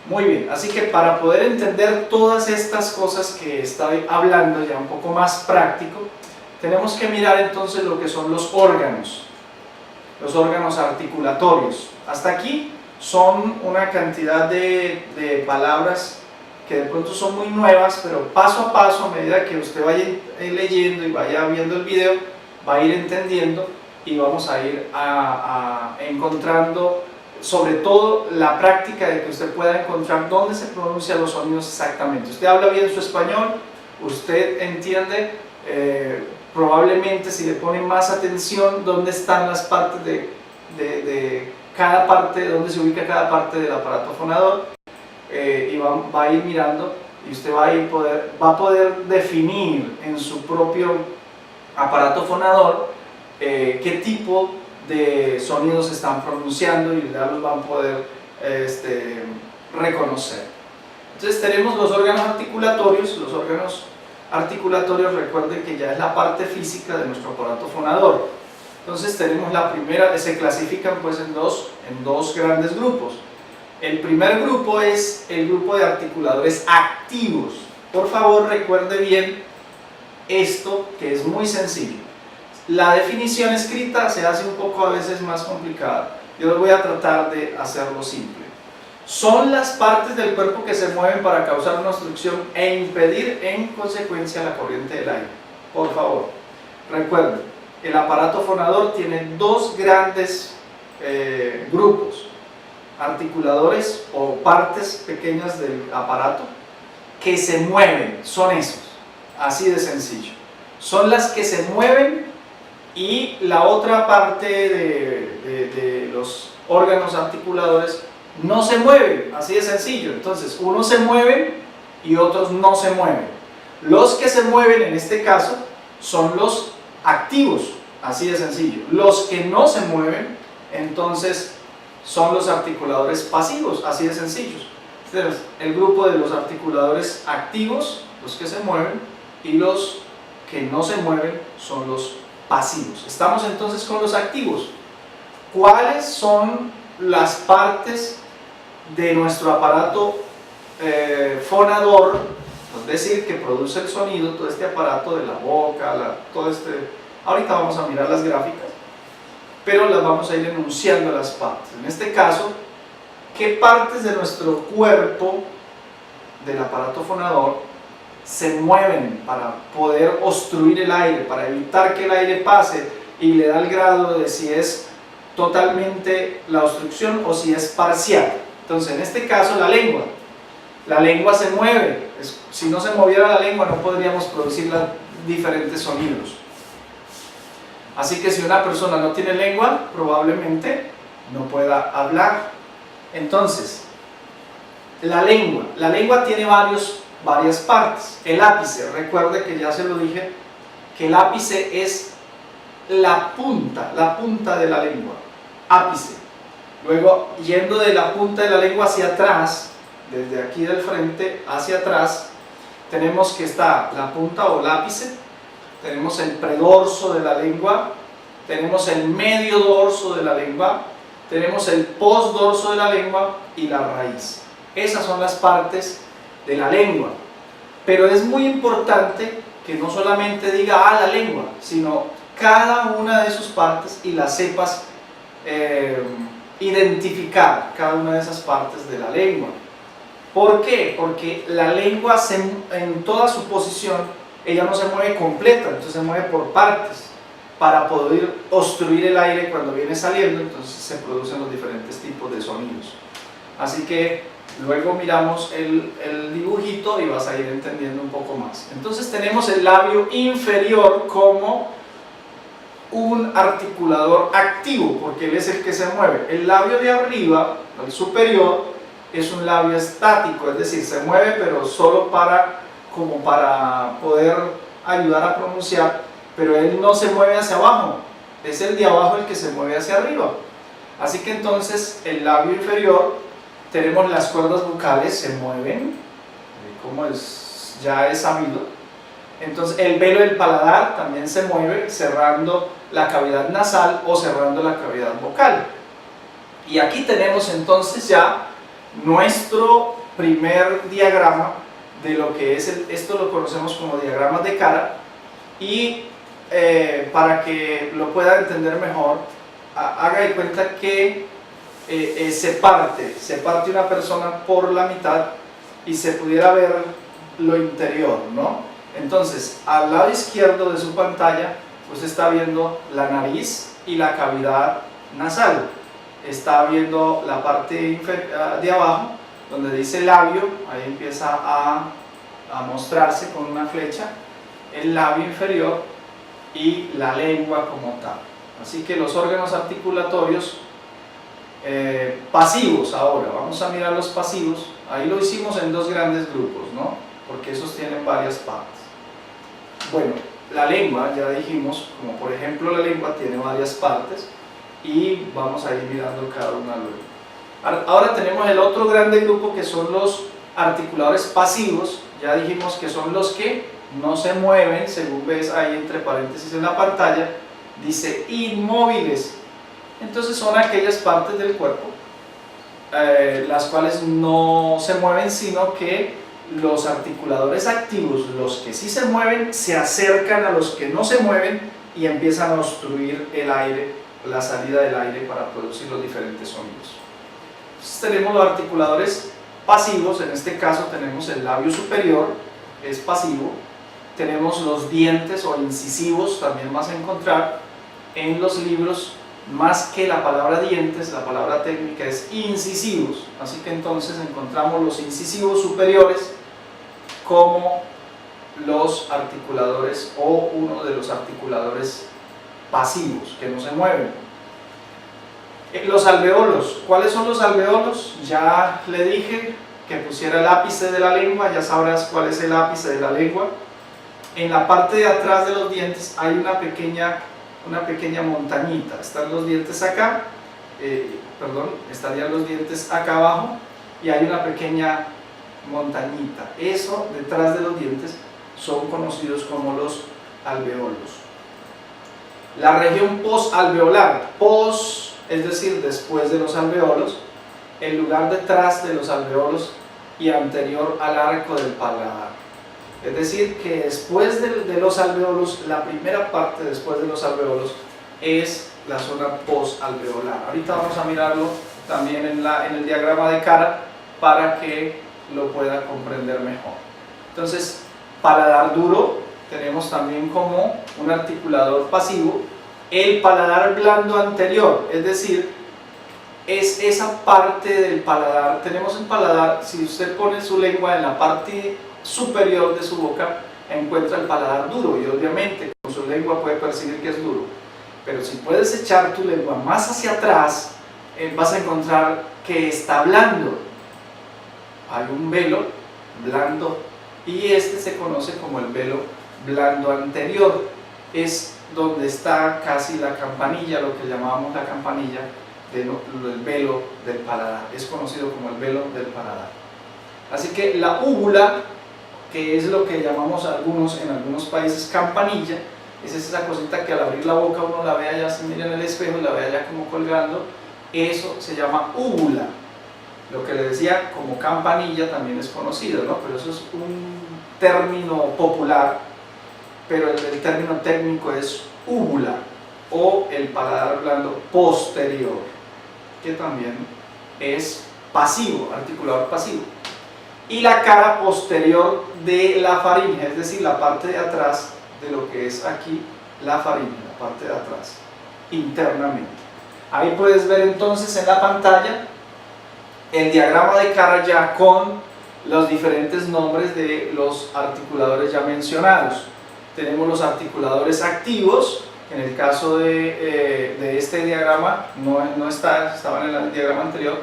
Muy bien, así que para poder entender todas estas cosas que estoy hablando ya un poco más práctico, tenemos que mirar entonces lo que son los órganos articulatorios. Hasta aquí son una cantidad de palabras que de pronto son muy nuevas, pero paso a paso, a medida que usted vaya leyendo y vaya viendo el video, va a ir entendiendo y vamos a ir encontrando, sobre todo la práctica de que usted pueda encontrar dónde se pronuncian los sonidos exactamente. Usted habla bien su español, usted entiende probablemente, si le pone más atención, dónde están las partes de cada parte, dónde se ubica cada parte del aparato fonador, y va a ir mirando y usted va a poder definir en su propio aparato fonador qué tipo de sonidos se están pronunciando y ya los van a poder reconocer. Entonces tenemos los órganos articulatorios. Los órganos articulatorios, recuerden que ya es la parte física de nuestro aparato fonador. Entonces tenemos la primera, se clasifican pues en dos grandes grupos. El primer grupo es el grupo de articuladores activos. Por favor, recuerde bien esto, que es muy sencillo. La definición escrita se hace un poco a veces más complicada. Yo voy a tratar de hacerlo simple. Son las partes del cuerpo que se mueven para causar una obstrucción e impedir en consecuencia la corriente del aire. Por favor, recuerden, el aparato fonador tiene dos grandes grupos: articuladores o partes pequeñas del aparato que se mueven, son esos, así de sencillo. Son las que se mueven, y la otra parte de los órganos articuladores no se mueven, así de sencillo. Entonces, unos se mueven y otros no se mueven. Los que se mueven en este caso son los activos, así de sencillo. Los que no se mueven, entonces, son los articuladores pasivos, así de sencillos. Entonces, el grupo de los articuladores activos, los que se mueven, y los que no se mueven son los pasivos. Estamos entonces con los activos. ¿Cuáles son las partes de nuestro aparato fonador? Es decir, que produce el sonido, todo este aparato de la boca, ahorita vamos a mirar las gráficas, pero las vamos a ir enunciando las partes. En este caso, ¿qué partes de nuestro cuerpo, del aparato fonador, se mueven para poder obstruir el aire, para evitar que el aire pase, y le da el grado de si es totalmente la obstrucción o si es parcial? Entonces, en este caso, la lengua se mueve. Si no se moviera la lengua, no podríamos producir diferentes sonidos. Así que si una persona no tiene lengua, probablemente no pueda hablar. Entonces, la lengua tiene varias partes. El ápice, recuerde que ya se lo dije, que el ápice es la punta de la lengua, ápice. Luego, yendo de la punta de la lengua hacia atrás, desde aquí del frente hacia atrás, tenemos que está la punta o el ápice, tenemos el predorso de la lengua, tenemos el medio dorso de la lengua, tenemos el postdorso de la lengua y la raíz. Esas son las partes de la lengua. Pero es muy importante que no solamente diga la lengua, sino cada una de sus partes, y las sepas identificar, cada una de esas partes de la lengua. ¿Por qué? Porque la lengua en toda su posición, ella no se mueve completa, entonces se mueve por partes para poder obstruir el aire cuando viene saliendo. Entonces se producen los diferentes tipos de sonidos. Así que luego miramos el dibujito y vas a ir entendiendo un poco más. Entonces tenemos el labio inferior como un articulador activo, porque él es el que se mueve. El labio de arriba, el superior, es un labio estático, es decir, se mueve pero solo como para poder ayudar a pronunciar, pero él no se mueve hacia abajo, es el de abajo el que se mueve hacia arriba. Así que entonces el labio inferior, tenemos las cuerdas vocales, se mueven, como ya es sabido. Entonces el velo del paladar también se mueve, cerrando la cavidad nasal o cerrando la cavidad vocal. Y aquí tenemos entonces ya nuestro primer diagrama de lo que es esto lo conocemos como diagramas de cara, y para que lo pueda entender mejor, haga de cuenta que se parte una persona por la mitad y se pudiera ver lo interior, ¿no? Entonces, al lado izquierdo de su pantalla, usted está viendo la nariz y la cavidad nasal. Está viendo la parte de abajo, donde dice labio, ahí empieza a mostrarse con una flecha el labio inferior y la lengua como tal. Así que los órganos articulatorios pasivos, ahora vamos a mirar los pasivos. Ahí lo hicimos en dos grandes grupos, ¿no? Porque esos tienen varias partes. Bueno, la lengua, ya dijimos, como por ejemplo la lengua tiene varias partes, y vamos a ir mirando cada una luego. Ahora tenemos el otro grande grupo, que son los articuladores pasivos. Ya dijimos que son los que no se mueven, según ves ahí entre paréntesis en la pantalla, dice inmóviles. Entonces son aquellas partes del cuerpo las cuales no se mueven, sino que los articuladores activos, los que sí se mueven, se acercan a los que no se mueven y empiezan a obstruir el aire, la salida del aire, para producir los diferentes sonidos. Entonces tenemos los articuladores pasivos. En este caso tenemos el labio superior, es pasivo. Tenemos los dientes o incisivos, también vas a encontrar en los libros, más que la palabra dientes, la palabra técnica es incisivos. Así que entonces encontramos los incisivos superiores como los articuladores, o uno de los articuladores pasivos que no se mueven. Los alveolos, ¿cuáles son los alveolos? Ya le dije que pusiera el ápice de la lengua, ya sabrás cuál es el ápice de la lengua. En la parte de atrás de los dientes hay una pequeña montañita. Están los dientes acá, estarían los dientes acá abajo, y hay una pequeña montañita. Eso detrás de los dientes son conocidos como los alveolos. La región postalveolar, pos, es decir, después de los alveolos, el lugar detrás de los alveolos y anterior al arco del paladar. Es decir, que después de los alveolos, la primera parte después de los alveolos es la zona postalveolar. Ahorita vamos a mirarlo también en el diagrama de cara para que lo pueda comprender mejor. Entonces, paladar duro tenemos también como un articulador pasivo. El paladar blando anterior, es decir, es esa parte del paladar. Tenemos el paladar, si usted pone su lengua en la parte superior de su boca, encuentra el paladar duro, y obviamente con su lengua puede percibir que es duro. Pero si puedes echar tu lengua más hacia atrás, vas a encontrar que está blando. Hay un velo blando, y este se conoce como el velo blando anterior. Es donde está casi la campanilla, lo que llamamos la campanilla del velo del paladar. Es conocido como el velo del paladar. Así que la úvula, que es lo que llamamos en algunos países campanilla, es esa cosita que al abrir la boca uno la ve allá, se mira en el espejo y la ve allá como colgando. Eso se llama úvula. Lo que le decía como campanilla también es conocido, ¿no? Pero eso es un término popular, pero el término técnico es úvula, o el paladar blando posterior, que también es pasivo, articulador pasivo. Y la cara posterior de la faringe, es decir, la parte de atrás de lo que es aquí la faringe, la parte de atrás, internamente. Ahí puedes ver entonces en la pantalla el diagrama de cara ya con los diferentes nombres de los articuladores ya mencionados. Tenemos los articuladores activos. En el caso de este diagrama no estaban en el diagrama anterior,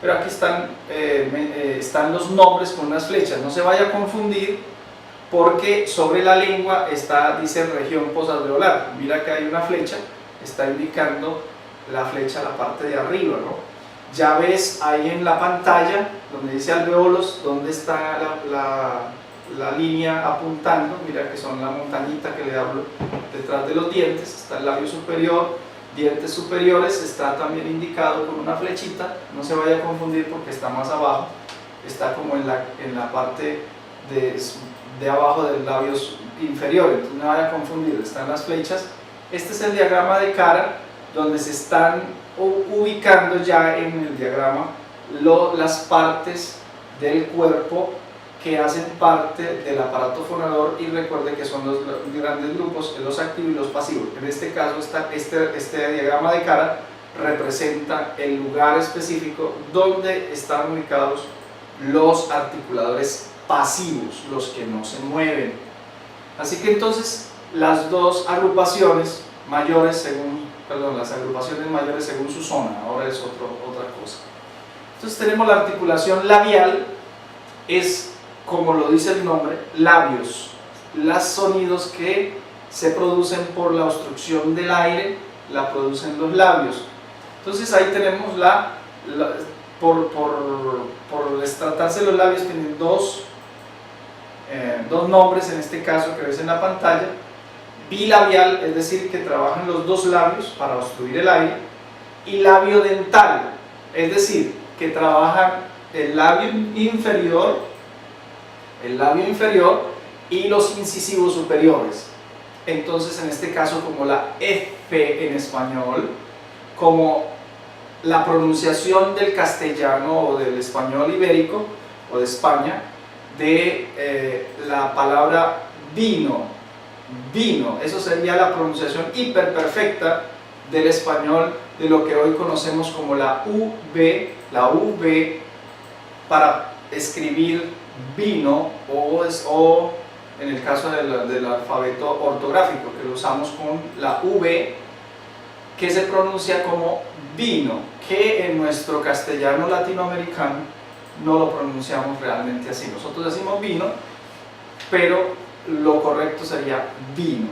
pero aquí están los nombres con unas flechas. No se vaya a confundir, porque sobre la lengua dice región postalveolar. Mira que hay una flecha, está indicando la flecha a la parte de arriba, ¿no? Ya ves ahí en la pantalla donde dice alveolos, donde está la línea apuntando. Mira que son la montañita que le hablo detrás de los dientes. Está el labio superior, dientes superiores está también indicado con una flechita, no se vaya a confundir porque está más abajo, está como en la parte de abajo del labio inferior, entonces no vaya a confundir, están las flechas. Este es el diagrama de cara, donde se están ubicando ya en el diagrama las partes del cuerpo que hacen parte del aparato fonador, y recuerde que son los grandes grupos, los activos y los pasivos. En este caso este diagrama de cara representa el lugar específico donde están ubicados los articuladores pasivos, los que no se mueven. Así que entonces las dos agrupaciones mayores según su zona, ahora es otra cosa. Entonces tenemos la articulación labial, es como lo dice el nombre, labios, los sonidos que se producen por la obstrucción del aire, la producen los labios. Entonces ahí tenemos por tratarse de los labios, tienen dos nombres en este caso que ves en la pantalla: bilabial, es decir, que trabajan los dos labios para obstruir el aire, y labio dental, es decir, que trabajan el labio inferior y los incisivos superiores. Entonces, en este caso, como la F en español, como la pronunciación del castellano o del español ibérico o de España, de la palabra vino, eso sería la pronunciación hiperperfecta del español, de lo que hoy conocemos como la V para escribir vino, o en el caso del alfabeto ortográfico, que lo usamos con la V, que se pronuncia como vino, que en nuestro castellano latinoamericano no lo pronunciamos realmente así. Nosotros decimos vino, pero lo correcto sería vino.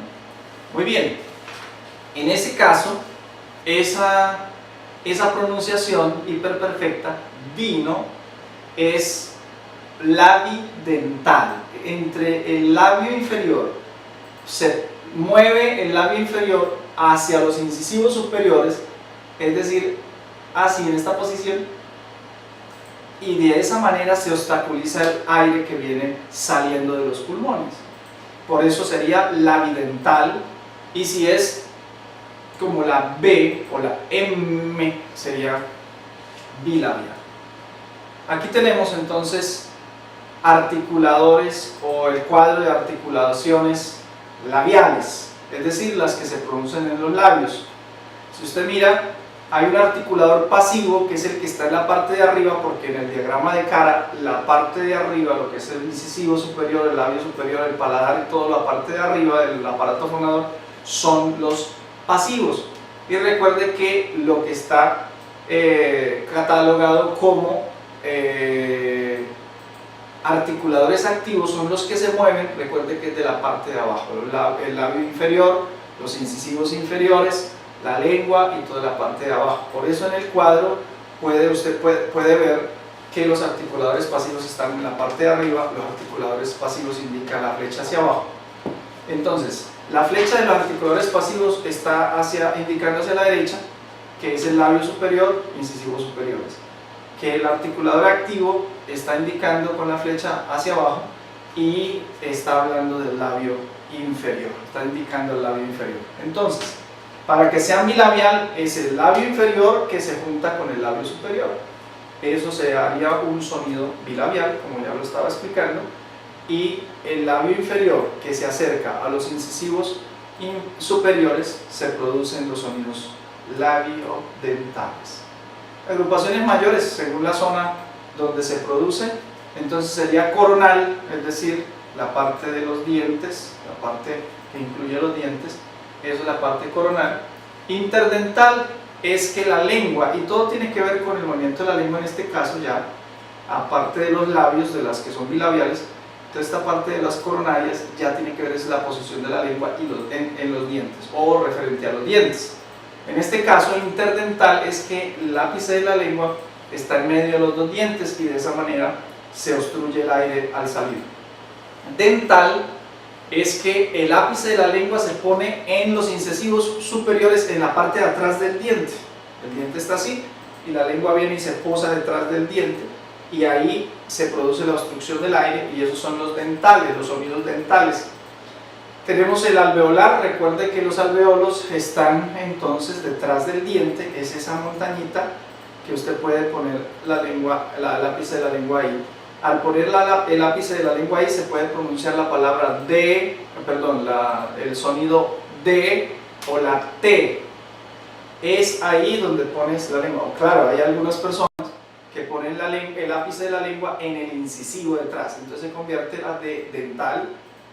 Muy bien, en ese caso, esa pronunciación hiperperfecta, vino, es labidental. Entre el labio inferior se mueve el labio inferior hacia los incisivos superiores, es decir, así en esta posición, y de esa manera se obstaculiza el aire que viene saliendo de los pulmones. Por eso sería labidental, y si es como la B o la M sería bilabial. Aquí tenemos entonces articuladores, o el cuadro de articulaciones labiales, es decir, las que se pronuncian en los labios. Si usted mira, hay un articulador pasivo que es el que está en la parte de arriba, porque en el diagrama de cara la parte de arriba, lo que es el incisivo superior, el labio superior, el paladar y toda la parte de arriba del aparato fonador son los pasivos. Y recuerde que lo que está catalogado como articuladores activos son los que se mueven, recuerde que es de la parte de abajo, el labio inferior, los incisivos inferiores, la lengua y toda la parte de abajo. Por eso en el cuadro usted puede ver que los articuladores pasivos están en la parte de arriba, los articuladores pasivos indican la flecha hacia abajo. Entonces, la flecha de los articuladores pasivos está indicando hacia la derecha, que es el labio superior, incisivos superiores. Que el articulador activo está indicando con la flecha hacia abajo y está hablando del labio inferior, está indicando el labio inferior. Entonces, para que sea bilabial, es el labio inferior que se junta con el labio superior. Eso se haría un sonido bilabial, como ya lo estaba explicando, y el labio inferior que se acerca a los incisivos superiores, se producen los sonidos labiodentales. Agrupaciones mayores, según la zona donde se produce, entonces sería coronal, es decir, la parte de los dientes, la parte que incluye los dientes, eso es la parte coronal. Interdental es que la lengua, y todo tiene que ver con el movimiento de la lengua en este caso ya, aparte de los labios, de las que son bilabiales, toda esta parte de las coronarias ya tiene que ver es la posición de la lengua en los dientes, o referente a los dientes. En este caso, interdental es que el ápice de la lengua está en medio de los dos dientes y de esa manera se obstruye el aire al salir. Dental es que el ápice de la lengua se pone en los incisivos superiores en la parte de atrás del diente. El diente está así y la lengua viene y se posa detrás del diente y ahí se produce la obstrucción del aire y esos son los dentales, los sonidos dentales. Tenemos el alveolar, recuerde que los alveolos están entonces detrás del diente, es esa montañita que usted puede poner la lengua, el ápice de la lengua ahí. Al poner el ápice de la lengua ahí se puede pronunciar la palabra D, perdón, el sonido D o la T. Es ahí donde pones la lengua. Claro, hay algunas personas que ponen el ápice de la lengua en el incisivo detrás, entonces se convierte la D dental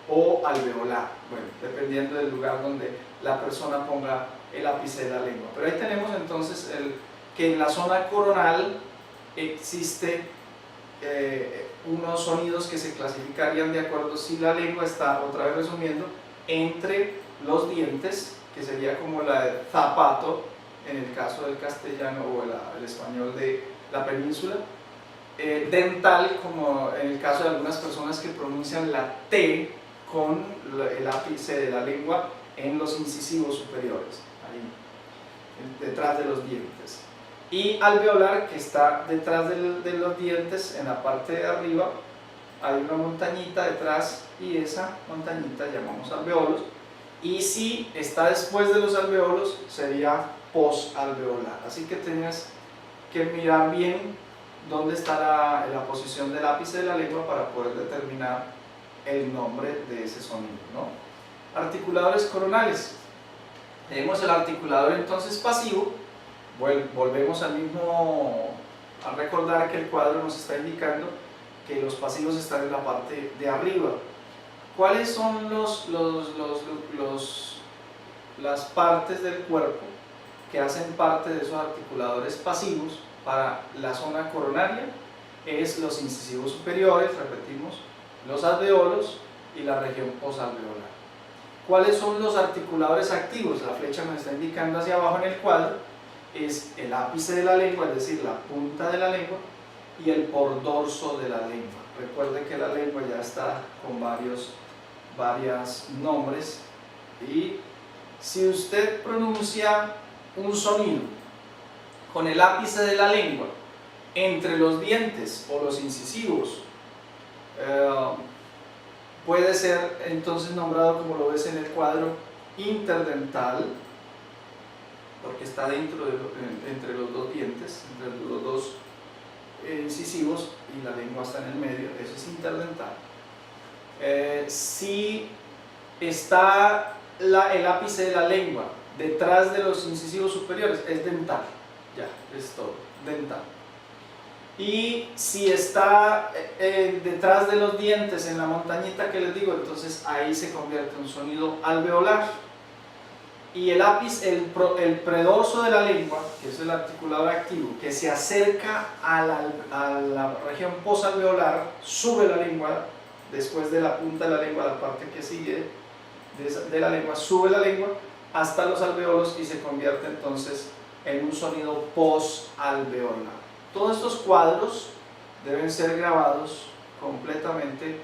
o alveolar, bueno, dependiendo del lugar donde la persona ponga el ápice de la lengua. Pero ahí tenemos entonces que en la zona coronal existe unos sonidos que se clasificarían de acuerdo si la lengua está, otra vez resumiendo, entre los dientes, que sería como la de zapato en el caso del castellano o el español de la península, dental como en el caso de algunas personas que pronuncian la T con el ápice de la lengua en los incisivos superiores, ahí, detrás de los dientes. Y alveolar, que está detrás de los dientes, en la parte de arriba, hay una montañita detrás y esa montañita llamamos alveolos. Y si está después de los alveolos, sería posalveolar. Así que tienes que mirar bien dónde está la posición del ápice de la lengua para poder determinar el nombre de ese sonido, ¿no? Articuladores coronales. Tenemos el articulador entonces pasivo. Volvemos a recordar que el cuadro nos está indicando que los pasivos están en la parte de arriba. ¿Cuáles son las partes del cuerpo que hacen parte de esos articuladores pasivos para la zona coronaria? Es los incisivos superiores, repetimos, los alveolos y la región posalveolar. ¿Cuáles son los articuladores activos? La flecha nos está indicando hacia abajo en el cuadro. Es el ápice de la lengua, es decir, la punta de la lengua, y el pordorso de la lengua. Recuerde que la lengua ya está con varios nombres, y si usted pronuncia un sonido con el ápice de la lengua entre los dientes o los incisivos, puede ser entonces nombrado, como lo ves en el cuadro, interdental, porque está entre los dos dientes, entre los dos incisivos, y la lengua está en el medio, eso es interdental. Si está el ápice de la lengua detrás de los incisivos superiores, es dental, ya, es todo, dental. Y si está detrás de los dientes, en la montañita que les digo, entonces ahí se convierte en un sonido alveolar. Y el ápice, el predorso de la lengua, que es el articulador activo, que se acerca a la región posalveolar, sube la lengua, después de la punta de la lengua, la parte que sigue de la lengua, sube la lengua hasta los alveolos y se convierte entonces en un sonido posalveolar. Todos estos cuadros deben ser grabados completamente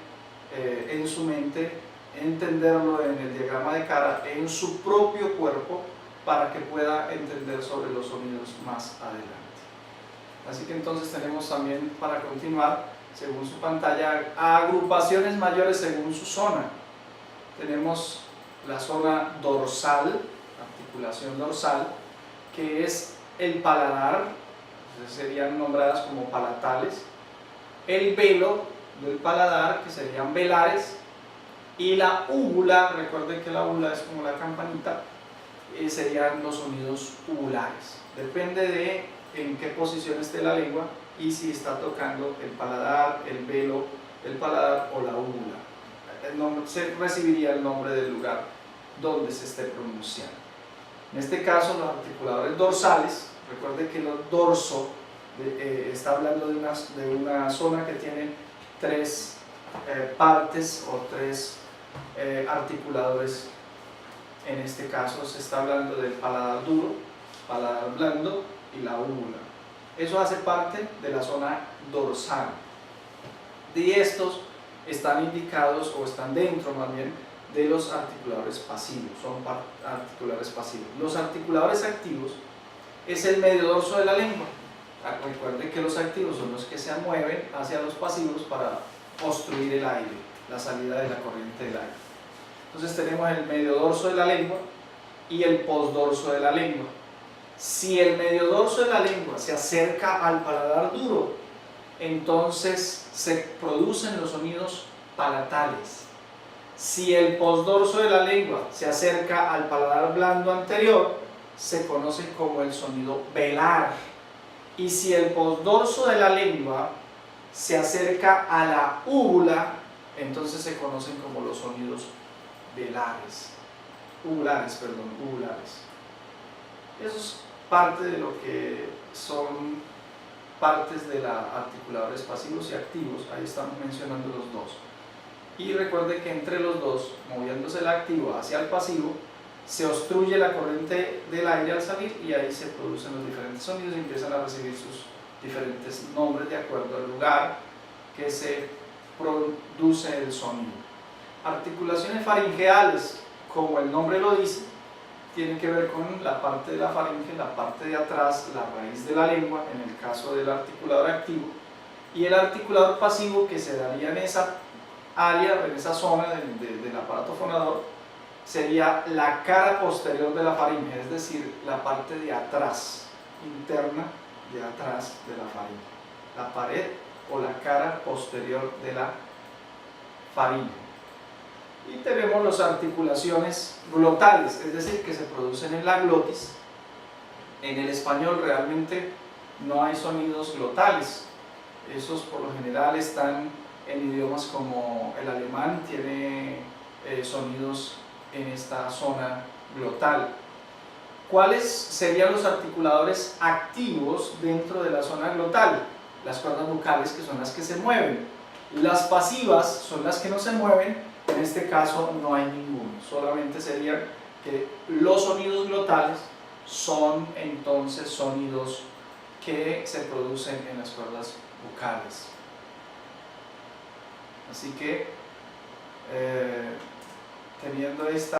en su mente, entenderlo en el diagrama de cara, en su propio cuerpo, para que pueda entender sobre los sonidos más adelante. Así que entonces tenemos también, para continuar, según su pantalla, agrupaciones mayores según su zona. Tenemos la zona dorsal, articulación dorsal, que es el paladar, serían nombradas como palatales, el velo del paladar, que serían velares, y la úvula, recuerden que la úvula es como la campanita, serían los sonidos uvulares. Depende de en qué posición esté la lengua y si está tocando el paladar, el velo del paladar o la úvula. Se recibiría el nombre del lugar donde se esté pronunciando. En este caso, los articuladores dorsales, recuerden que el dorso está hablando de una zona que tiene tres partes o tres articuladores. En este caso se está hablando del paladar duro, paladar blando y la úvula. Eso hace parte de la zona dorsal. Y estos están indicados, o están dentro más bien, de los articuladores pasivos, son articuladores pasivos. Los articuladores activos es el medio dorso de la lengua. Recuerden que los activos son los que se mueven hacia los pasivos para obstruir el aire, la salida de la corriente del aire. Entonces tenemos el medio dorso de la lengua y el postdorso de la lengua. Si el medio dorso de la lengua se acerca al paladar duro, entonces se producen los sonidos palatales. Si el postdorso de la lengua se acerca al paladar blando anterior, se conoce como el sonido velar. Y si el postdorso de la lengua se acerca a la úvula, entonces se conocen como los sonidos uvulares. Eso es parte de lo que son partes de la articuladores pasivos y activos. Ahí estamos mencionando los dos. Y recuerde que entre los dos, moviéndose el activo hacia el pasivo, se obstruye la corriente del aire al salir y ahí se producen los diferentes sonidos y empiezan a recibir sus diferentes nombres de acuerdo al lugar que se produce el sonido. Articulaciones faringeales, como el nombre lo dice, tienen que ver con la parte de la faringe, la parte de atrás, la raíz de la lengua, en el caso del articulador activo, y el articulador pasivo, que se daría en esa área, en esa zona del aparato fonador, sería la cara posterior de la faringe, es decir, la parte de atrás, interna de atrás de la faringe, la pared o la cara posterior de la faringe. Y tenemos las articulaciones glotales, es decir, que se producen en la glotis. En el español realmente no hay sonidos glotales, esos por lo general están en idiomas como el alemán, tiene sonidos en esta zona glotal. ¿Cuáles serían los articuladores activos dentro de la zona glotal? Las cuerdas vocales, que son las que se mueven. Las pasivas son las que no se mueven. En este caso no hay ninguno, solamente serían que los sonidos glotales son entonces sonidos que se producen en las cuerdas vocales. Así que teniendo esta